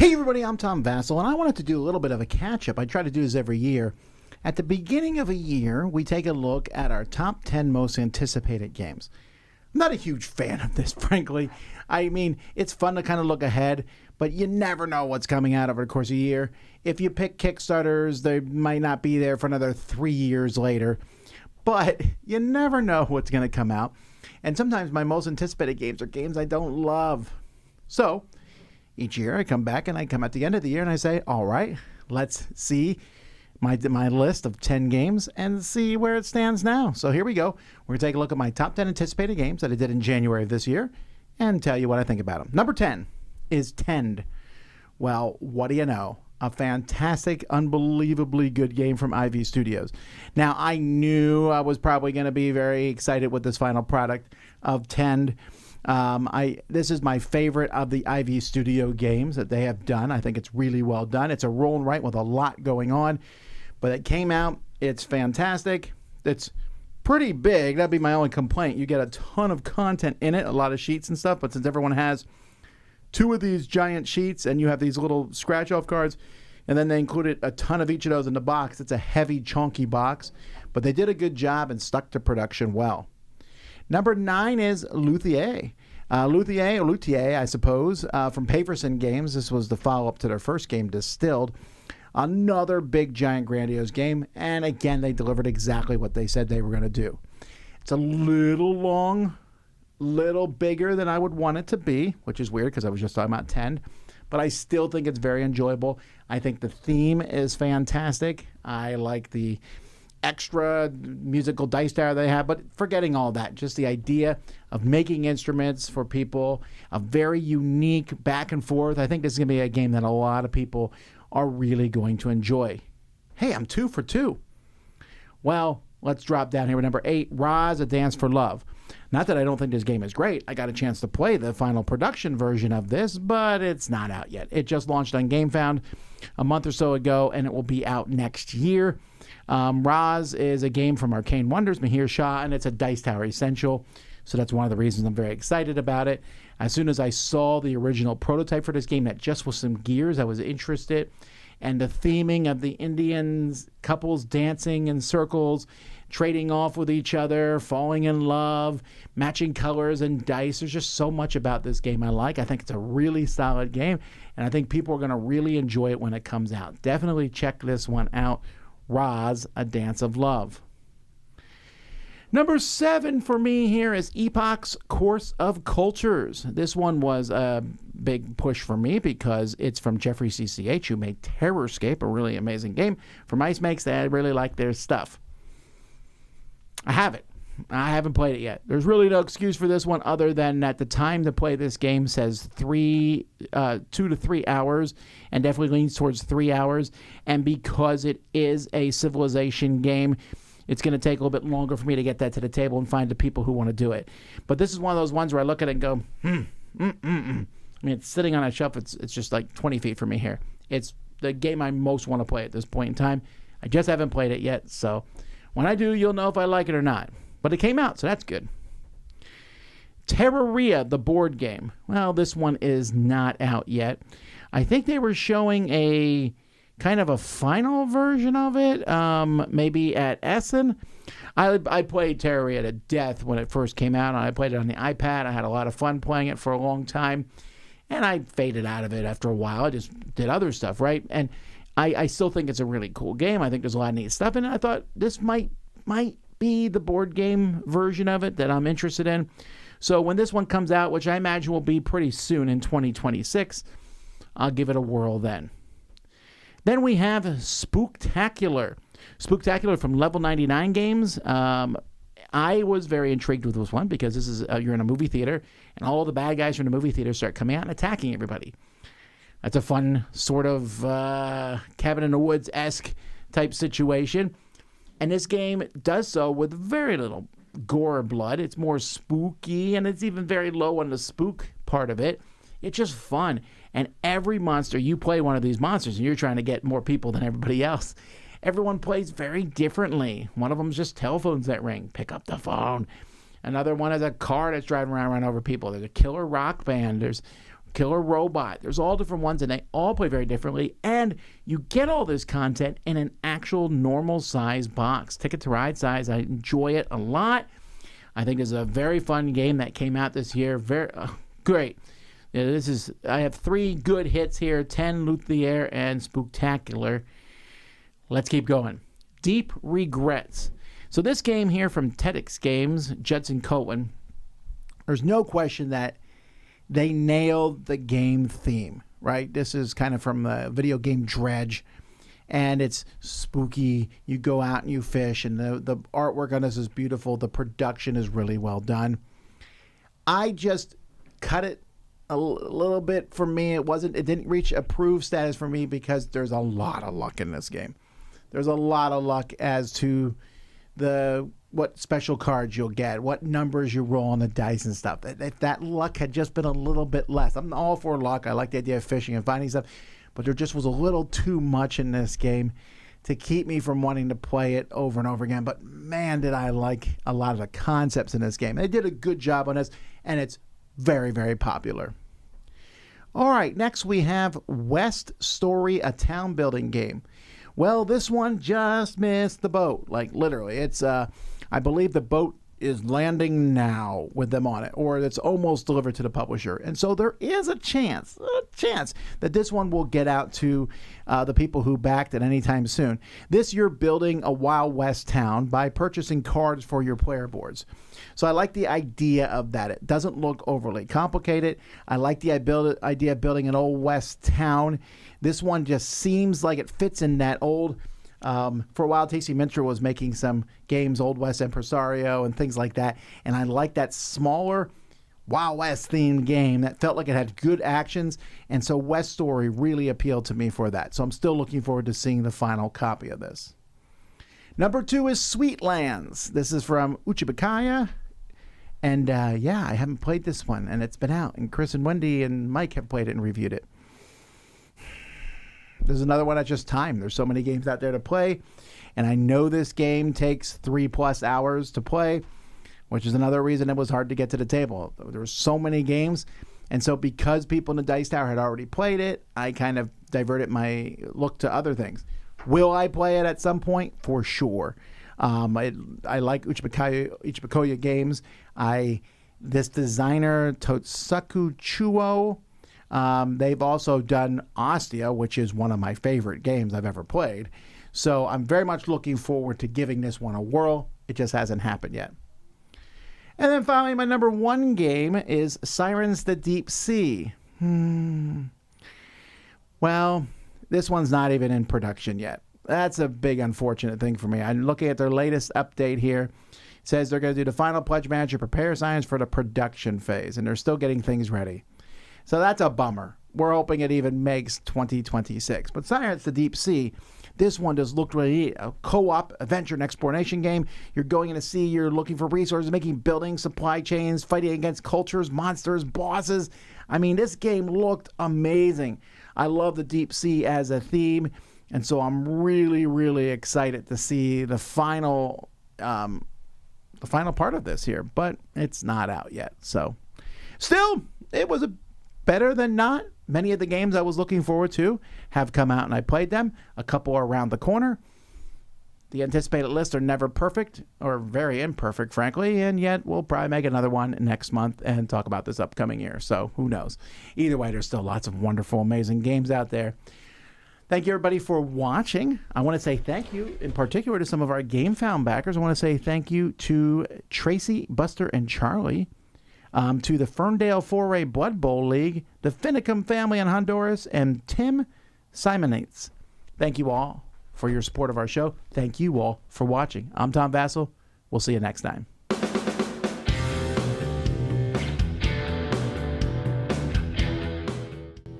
Hey everybody, I'm Tom Vasel, and I wanted to do a little bit of a catch-up. I try to do this every year. At the beginning of a year, we take a look at our top 10 most anticipated games. I'm not a huge fan of this, frankly. I mean, it's fun to kind of look ahead, but you never know what's coming out over the course of a year. If you pick Kickstarters, they might not be there for another 3 years later. But you never know what's going to come out. And sometimes my most anticipated games are games I don't love. So each year I come back and I come at the end of the year and I say, all right, let's see my list of 10 games and see where it stands now. So here we go. We're going to take a look at my top 10 anticipated games that I did in January of this year and tell you what I think about them. Number 10 is Tend. Well, what do you know? A fantastic, unbelievably good game from IV Studios. Now, I knew I was probably going to be very excited with this final product of Tend. This is my favorite of the IV Studio games that they have done. I think it's really well done. It's a roll and write with a lot going on, but it came out. It's fantastic. It's pretty big. That'd be my only complaint. You get a ton of content in it, a lot of sheets and stuff, but since everyone has two of these giant sheets and you have these little scratch-off cards, and then they included a ton of each of those in the box. It's a heavy, chunky box, but they did a good job and stuck to production well. Number 9 is Luthier. Luthier, I suppose, from Paverson Games. This was the follow-up to their first game, Distilled. Another big, giant, grandiose game, and again, they delivered exactly what they said they were going to do. It's a little long, little bigger than I would want it to be, which is weird because I was just talking about 10, but I still think it's very enjoyable. I think the theme is fantastic. I like the extra musical dice tower they have, but forgetting all that, just the idea of making instruments for people, a very unique back and forth. I think this is going to be a game that a lot of people are really going to enjoy. Hey, I'm 2 for 2. Well, let's drop down here with number 8, Roz, A Dance for Love. Not that I don't think this game is great. I got a chance to play the final production version of this, but it's not out yet. It just launched on GameFound a month or so ago, and it will be out next year. Roz is a game from Arcane Wonders, Mihir Shah, and it's a dice tower essential. So that's one of the reasons I'm very excited about it. As soon as I saw the original prototype for this game that just was some gears, I was interested. And the theming of the Indians, couples dancing in circles, trading off with each other, falling in love, matching colors and dice. There's just so much about this game I like. I think it's a really solid game, and I think people are going to really enjoy it when it comes out. Definitely check this one out. Roz, A Dance of Love. Number 7 for me here is Epoch's Course of Cultures. This one was a big push for me because it's from Jeffrey CCH, who made Terrorscape, a really amazing game. From Ice Makes, I really like their stuff. I have it. I haven't played it yet. There's really no excuse for this one other than that the time to play this game says 2 to 3 hours, and definitely leans towards 3 hours. And because it is a Civilization game, it's going to take a little bit longer for me to get that to the table and find the people who want to do it. But this is one of those ones where I look at it and go, I mean, it's sitting on a shelf. It's just like 20 feet from me here. It's the game I most want to play at this point in time. I just haven't played it yet, so when I do, you'll know if I like it or not. But it came out, so that's good. Terraria, the board game. Well, this one is not out yet. I think they were showing a kind of a final version of it, maybe at Essen. I played Terraria to death when it first came out, and I played it on the iPad. I had a lot of fun playing it for a long time, and I faded out of it after a while. I just did other stuff, right? And I still think it's a really cool game. I think there's a lot of neat stuff in it. I thought this might be the board game version of it that I'm interested in. So when this one comes out, which I imagine will be pretty soon in 2026, I'll give it a whirl then. Then we have Spooktacular. Spooktacular from Level 99 Games. I was very intrigued with this one because this is you're in a movie theater, and all the bad guys from the movie theater start coming out and attacking everybody. That's a fun sort of Cabin in the Woods-esque type situation. And this game does so with very little gore or blood. It's more spooky, and it's even very low on the spook part of it. It's just fun. And every monster, you play one of these monsters, and you're trying to get more people than everybody else. Everyone plays very differently. One of them is just telephones that ring. Pick up the phone. Another one is a car that's driving around running over people. There's a killer rock band. There's Killer Robot. There's all different ones, and they all play very differently. And you get all this content in an actual normal size box, Ticket to Ride size. I enjoy it a lot. I think it's a very fun game that came out this year. Very great. Yeah, I have 3 good hits here: 10, Luthier, and Spooktacular. Let's keep going. Deep Regrets. So this game here from TEDx Games, Judson Cohen, there's no question that they nailed the game theme, right? This is kind of from the video game Dredge, and it's spooky. You go out and you fish, and the artwork on this is beautiful. The production is really well done. I just cut it a little bit for me. It didn't reach approved status for me because there's a lot of luck in this game. There's a lot of luck as to what special cards you'll get, what numbers you roll on the dice and stuff. If that luck had just been a little bit less. I'm all for luck. I like the idea of fishing and finding stuff, but there just was a little too much in this game to keep me from wanting to play it over and over again. But man, did I like a lot of the concepts in this game. They did a good job on this, and it's very, very popular. All right, next we have West Story, a town building game. Well, this one just missed the boat. Like, literally. It's, I believe the boat is landing now with them on it, or it's almost delivered to the publisher. And so there is a chance that this one will get out to the people who backed it anytime soon. You're building a Wild West town by purchasing cards for your player boards. So I like the idea of that. It doesn't look overly complicated. I like the idea of building an Old West town. This one just seems like it fits in that old... for a while, Tasty Minter was making some games, Old West Impresario and things like that. And I like that smaller Wild West themed game that felt like it had good actions. And so West Story really appealed to me for that. So I'm still looking forward to seeing the final copy of this. Number 2 is Sweetlands. This is from Uchibikaya. And I haven't played this one, and it's been out. And Chris and Wendy and Mike have played it and reviewed it. There's another one at just time. There's so many games out there to play, and I know this game takes 3+ hours to play, which is another reason it was hard to get to the table. There were so many games, and so because people in the Dice Tower had already played it, I kind of diverted my look to other things. Will I play it at some point? For sure. I like Uchibikoya games. This designer, Totsuku Chuo, they've also done Ostia, which is one of my favorite games I've ever played. So I'm very much looking forward to giving this one a whirl. It just hasn't happened yet. And then finally, my number 1 game is Sirens: The Deep Sea. Well, this one's not even in production yet. That's a big unfortunate thing for me. I'm looking at their latest update here. It says they're going to do the final pledge manager, prepare Sirens for the production phase, and they're still getting things ready. So that's a bummer. We're hoping it even makes 2026. But Sirens: The Deep Sea, this one does look really neat. A co-op adventure and exploration game. You're going in the sea, you're looking for resources, making buildings, supply chains, fighting against cultures, monsters, bosses. I mean, this game looked amazing. I love the deep sea as a theme, and so I'm really, really excited to see the final part of this here. But it's not out yet. So still, it was better than not. Many of the games I was looking forward to have come out and I played them. A couple are around the corner. The anticipated lists are never perfect, or very imperfect, frankly, and yet we'll probably make another one next month and talk about this upcoming year. So who knows? Either way, there's still lots of wonderful, amazing games out there. Thank you, everybody, for watching. I want to say thank you in particular to some of our GameFound backers. I want to say thank you to Tracy, Buster, and Charlie. To the Ferndale Foray Blood Bowl League, the Finicum family in Honduras, and Tim Simonites. Thank you all for your support of our show. Thank you all for watching. I'm Tom Vasel. We'll see you next time.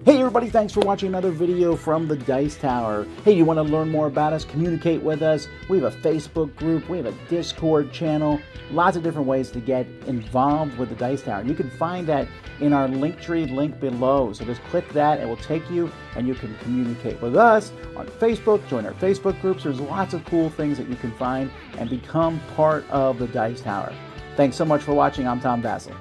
Hey everybody, thanks for watching another video from the Dice Tower. Hey, you want to learn more about us, communicate with us? We have a Facebook group, we have a Discord channel, lots of different ways to get involved with the Dice Tower. You can find that in our Linktree link below. So just click that, it will take you and you can communicate with us on Facebook, join our Facebook groups. There's lots of cool things that you can find and become part of the Dice Tower. Thanks so much for watching. I'm Tom Vasel.